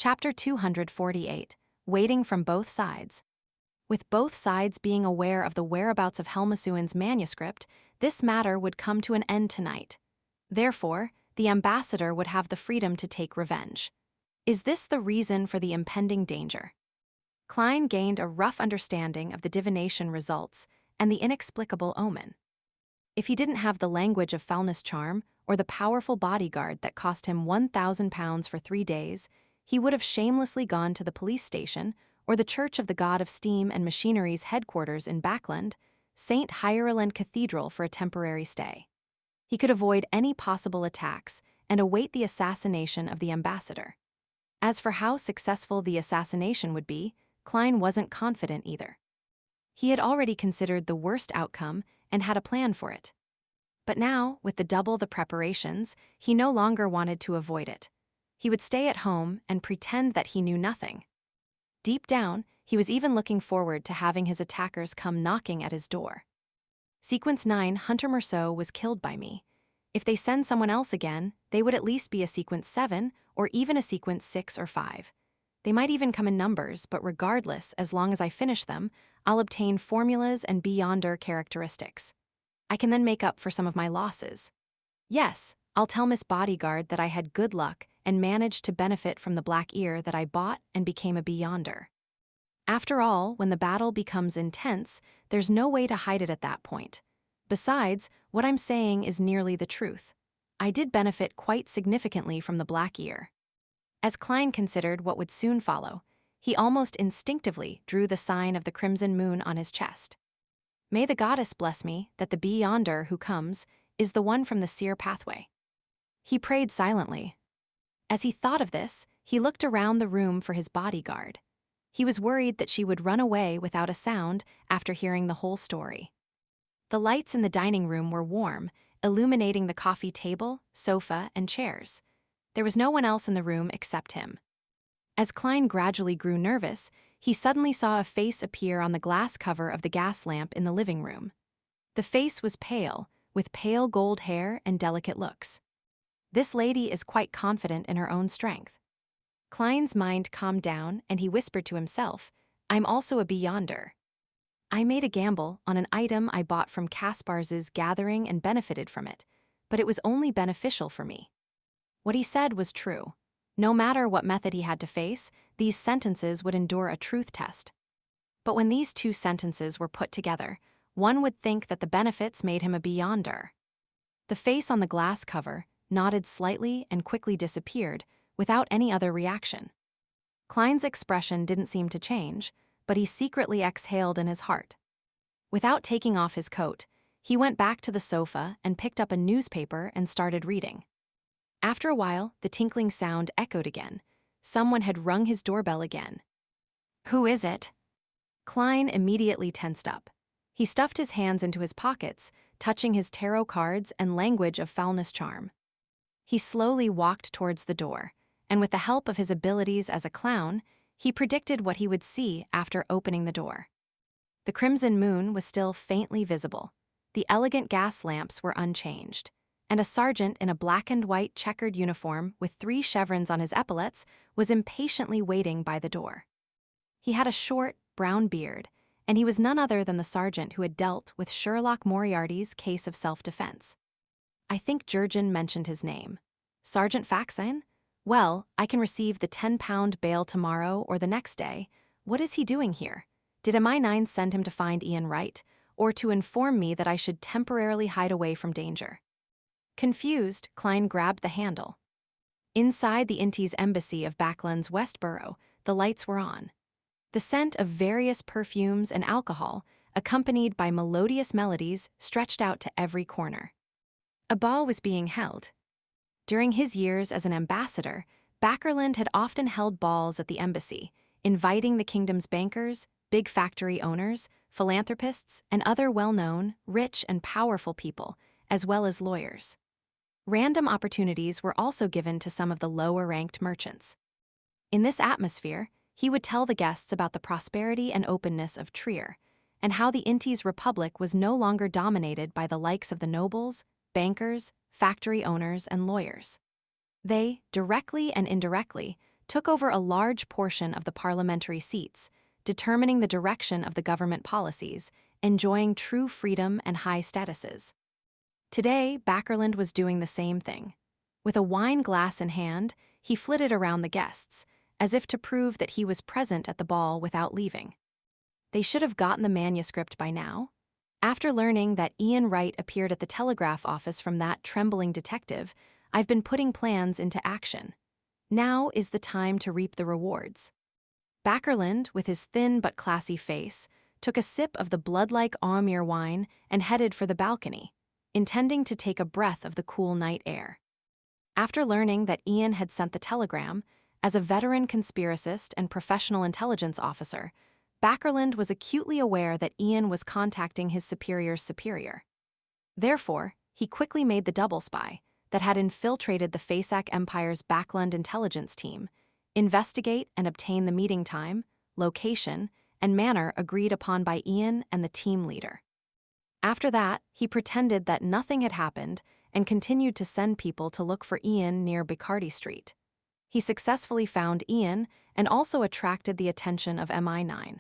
Chapter 248, Waiting from Both Sides. With both sides being aware of the whereabouts of Helmasuin's manuscript, this matter would come to an end tonight. Therefore, the ambassador would have the freedom to take revenge. Is this the reason for the impending danger? Klein gained a rough understanding of the divination results and the inexplicable omen. If he didn't have the language of foulness charm or the powerful bodyguard that cost him £1,000 for 3 days, he would have shamelessly gone to the police station or the Church of the God of Steam and Machinery's headquarters in Backland, St. Hieroland Cathedral, for a temporary stay. He could avoid any possible attacks and await the assassination of the ambassador. As for how successful the assassination would be, Klein wasn't confident either. He had already considered the worst outcome and had a plan for it. But now, with double the preparations, he no longer wanted to avoid it. He would stay at home and pretend that he knew nothing. Deep down, he was even looking forward to having his attackers come knocking at his door. Sequence 9, Hunter Merceau was killed by me. If they send someone else again, they would at least be a Sequence 7 or even a Sequence 6 or 5. They might even come in numbers, but regardless, as long as I finish them, I'll obtain formulas and beyonder characteristics. I can then make up for some of my losses. Yes, I'll tell Miss Bodyguard that I had good luck and managed to benefit from the black ear that I bought and became a beyonder. After all, when the battle becomes intense, there's no way to hide it at that point. Besides, what I'm saying is nearly the truth. I did benefit quite significantly from the black ear. As Klein considered what would soon follow, he almost instinctively drew the sign of the crimson moon on his chest. May the goddess bless me that the beyonder who comes is the one from the seer pathway. He prayed silently. As he thought of this, he looked around the room for his bodyguard. He was worried that she would run away without a sound after hearing the whole story. The lights in the dining room were warm, illuminating the coffee table, sofa, and chairs. There was no one else in the room except him. As Klein gradually grew nervous, he suddenly saw a face appear on the glass cover of the gas lamp in the living room. The face was pale, with pale gold hair and delicate looks. This lady is quite confident in her own strength. Klein's mind calmed down and he whispered to himself, I'm also a beyonder. I made a gamble on an item I bought from Kasparz's gathering and benefited from it, but it was only beneficial for me. What he said was true. No matter what method he had to face, these sentences would endure a truth test. But when these two sentences were put together, one would think that the benefits made him a beyonder. The face on the glass cover nodded slightly and quickly disappeared without any other reaction. Klein's expression didn't seem to change, but he secretly exhaled in his heart. Without taking off his coat, he went back to the sofa and picked up a newspaper and started reading. After a while, the tinkling sound echoed again. Someone had rung his doorbell again. Who is it? Klein immediately tensed up. He stuffed his hands into his pockets, touching his tarot cards and language of foulness charm. He slowly walked towards the door, and with the help of his abilities as a clown, he predicted what he would see after opening the door. The crimson moon was still faintly visible. The elegant gas lamps were unchanged, and a sergeant in a black and white checkered uniform with 3 chevrons on his epaulets was impatiently waiting by the door. He had a short, brown beard, and he was none other than the sergeant who had dealt with Sherlock Moriarty's case of self-defense. I think Jurgen mentioned his name. Sergeant Faxine? Well, I can receive the £10 bail tomorrow or the next day. What is he doing here? Did MI9 send him to find Ian Wright, or to inform me that I should temporarily hide away from danger? Confused, Klein grabbed the handle. Inside the Inti's embassy of Backland's Westborough, the lights were on. The scent of various perfumes and alcohol, accompanied by melodious melodies, stretched out to every corner. A ball was being held. During his years as an ambassador, Backerland had often held balls at the embassy, inviting the kingdom's bankers, big factory owners, philanthropists, and other well-known, rich and powerful people, as well as lawyers. Random opportunities were also given to some of the lower-ranked merchants. In this atmosphere, he would tell the guests about the prosperity and openness of Trier, and how the Inti's republic was no longer dominated by the likes of the nobles, bankers, factory owners, and lawyers. They, directly and indirectly, took over a large portion of the parliamentary seats, determining the direction of the government policies, enjoying true freedom and high statuses. Today, Bakerland was doing the same thing. With a wine glass in hand, he flitted around the guests, as if to prove that he was present at the ball without leaving. They should have gotten the manuscript by now. After learning that Ian Wright appeared at the telegraph office from that trembling detective, I've been putting plans into action. Now is the time to reap the rewards. Bakerland, with his thin but classy face, took a sip of the blood-like Aumere wine and headed for the balcony, intending to take a breath of the cool night air. After learning that Ian had sent the telegram, as a veteran conspiracist and professional intelligence officer, Bakerland was acutely aware that Ian was contacting his superior's superior. Therefore, he quickly made the double spy that had infiltrated the Fasak Empire's Backlund intelligence team investigate and obtain the meeting time, location, and manner agreed upon by Ian and the team leader. After that, he pretended that nothing had happened and continued to send people to look for Ian near Bacardi Street. He successfully found Ian and also attracted the attention of MI9.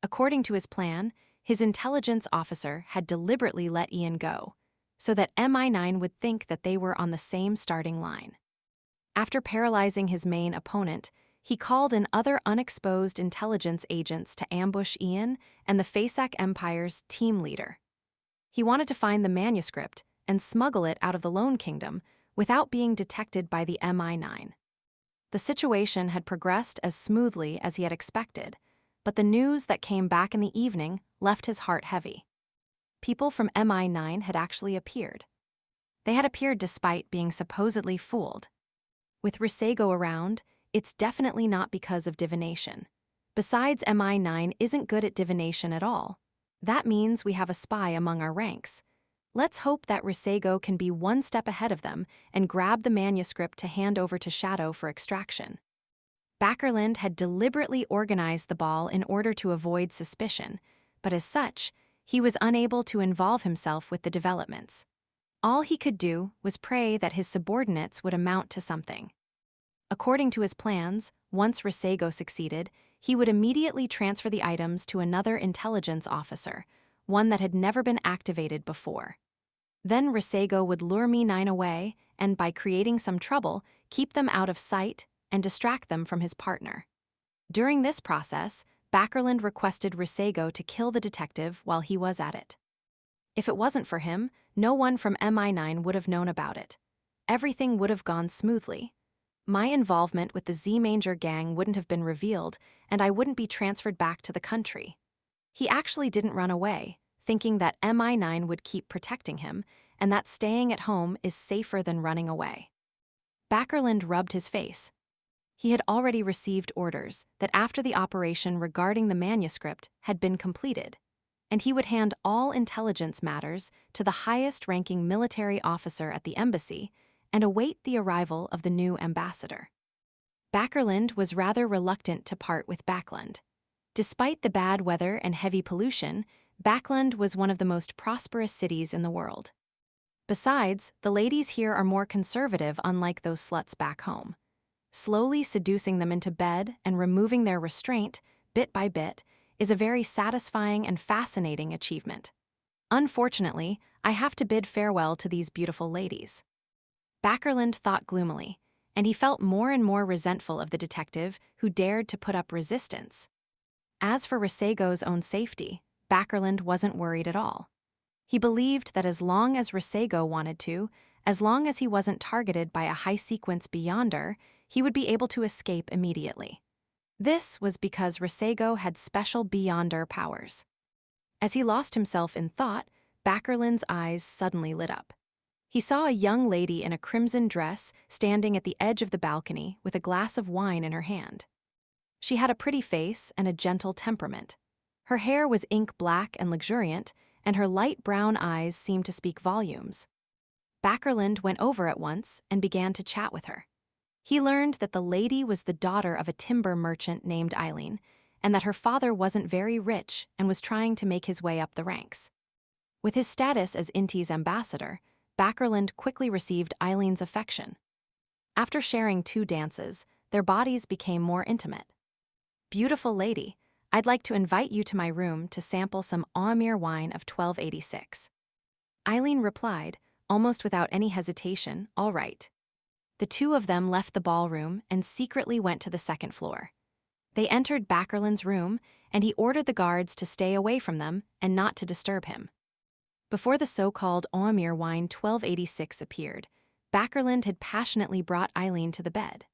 According to his plan, his intelligence officer had deliberately let Ian go, so that MI9 would think that they were on the same starting line. After paralyzing his main opponent, he called in other unexposed intelligence agents to ambush Ian and the Fasak Empire's team leader. He wanted to find the manuscript and smuggle it out of the Lone Kingdom without being detected by the MI9. The situation had progressed as smoothly as he had expected, but the news that came back in the evening left his heart heavy. People from MI9 had actually appeared. They had appeared despite being supposedly fooled. With Risego around, it's definitely not because of divination. Besides, MI9 isn't good at divination at all. That means we have a spy among our ranks. Let's hope that Risego can be one step ahead of them and grab the manuscript to hand over to Shadow for extraction. Bakerland had deliberately organized the ball in order to avoid suspicion, but as such, he was unable to involve himself with the developments. All he could do was pray that his subordinates would amount to something. According to his plans, once Risego succeeded, he would immediately transfer the items to another intelligence officer, one that had never been activated before. Then Risego would lure MI9 away and, by creating some trouble, keep them out of sight and distract them from his partner. During this process, Bakerland requested Risego to kill the detective while he was at it. If it wasn't for him, no one from MI9 would have known about it. Everything would have gone smoothly. My involvement with the Z-Manger gang wouldn't have been revealed, and I wouldn't be transferred back to the country. He actually didn't run away, thinking that MI9 would keep protecting him, and that staying at home is safer than running away. Bakerland rubbed his face. He had already received orders that after the operation regarding the manuscript had been completed, and he would hand all intelligence matters to the highest-ranking military officer at the embassy and await the arrival of the new ambassador. Bakerland was rather reluctant to part with Backlund. Despite the bad weather and heavy pollution, Backlund was one of the most prosperous cities in the world. Besides, the ladies here are more conservative, unlike those sluts back home. Slowly seducing them into bed and removing their restraint, bit by bit, is a very satisfying and fascinating achievement. Unfortunately, I have to bid farewell to these beautiful ladies. Bakerland thought gloomily, and he felt more and more resentful of the detective who dared to put up resistance. As for Risego's own safety, Bakerland wasn't worried at all. He believed that as long as Risego wanted to, as long as he wasn't targeted by a high-sequence Beyonder, he would be able to escape immediately. This was because Risego had special Beyonder powers. As he lost himself in thought, Bakerland's eyes suddenly lit up. He saw a young lady in a crimson dress standing at the edge of the balcony with a glass of wine in her hand. She had a pretty face and a gentle temperament. Her hair was ink black and luxuriant, and her light brown eyes seemed to speak volumes. Bakerland went over at once and began to chat with her. He learned that the lady was the daughter of a timber merchant named Eileen, and that her father wasn't very rich and was trying to make his way up the ranks. With his status as Inti's ambassador, Bakerland quickly received Eileen's affection. After sharing 2 dances, their bodies became more intimate. Beautiful lady, I'd like to invite you to my room to sample some Aumere wine of 1286. Eileen replied, almost without any hesitation, all right. The two of them left the ballroom and secretly went to the second floor. They entered Backerland's room, and he ordered the guards to stay away from them and not to disturb him. Before the so-called Aumere wine 1286 appeared, Backerland had passionately brought Eileen to the bed.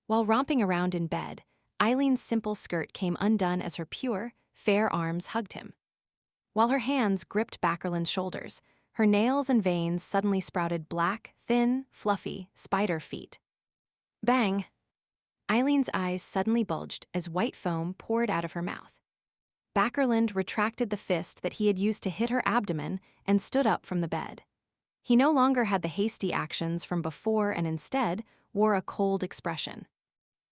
While romping around in bed, Eileen's simple skirt came undone as her pure, fair arms hugged him. While her hands gripped Backerland's shoulders, her nails and veins suddenly sprouted black, thin, fluffy, spider feet. Bang! Eileen's eyes suddenly bulged as white foam poured out of her mouth. Backerland retracted the fist that he had used to hit her abdomen and stood up from the bed. He no longer had the hasty actions from before and instead wore a cold expression.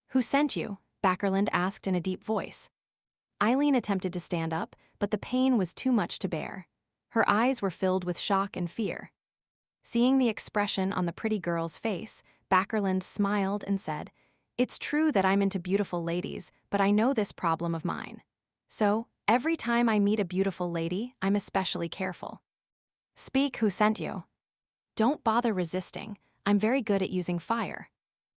"Who sent you?" Backerland asked in a deep voice. Eileen attempted to stand up, but the pain was too much to bear. Her eyes were filled with shock and fear. Seeing the expression on the pretty girl's face, Backerland smiled and said, "It's true that I'm into beautiful ladies, but I know this problem of mine. So, every time I meet a beautiful lady, I'm especially careful. Speak, who sent you? Don't bother resisting. I'm very good at using fire."